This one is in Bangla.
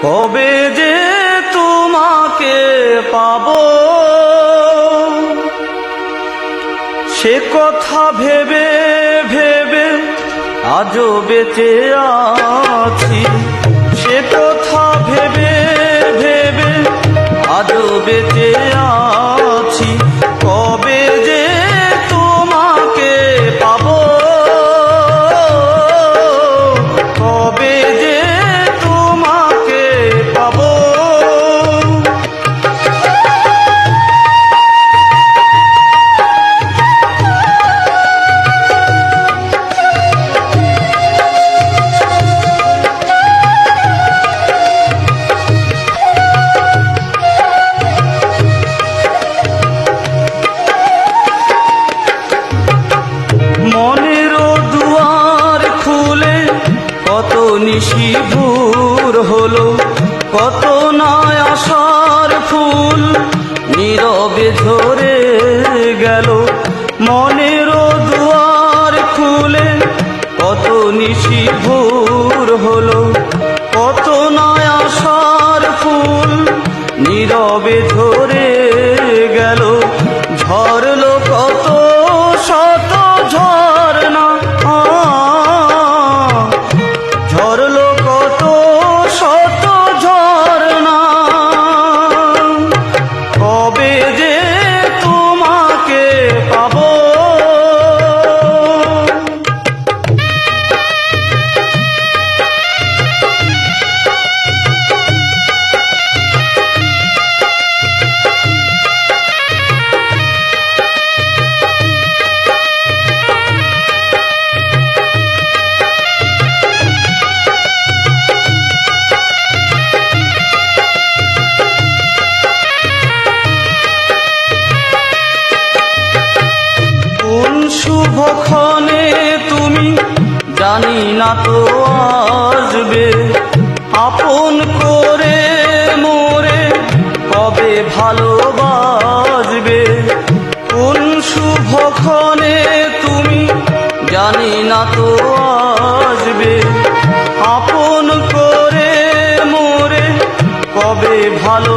কবে যে তোমাকে পাবো সে কথা ভেবে ভেবে আজও বেঁচে আছি। সে কথা ভেবে ভেবে আজও বেঁচে আছি। কবে যে তোমাকে পাবো, কবে যে তোমাকে পাবো। মনেরও দুয়ার খুলে কত নিশি ভোর হলো, কত না আশার ফুল নীরবে ঝরে গেল। মনেরও দুয়ার খুলে কত নিশি ভোর হলো, কত না আশার ফুল নীরবে ঝরে গেল। ঝরলো কত শত ঝরনা, ঝরলো কত শত ঝরনা। কবে যে তোমাকে পাবো। শুভক্ষণে তুমি জানি না তো আসবে, আপন করে মোরে কবে ভালোবাসবে। কোন শুভক্ষণে তুমি জানি না তো আসবে, আপন করে মোরে কবে ভালো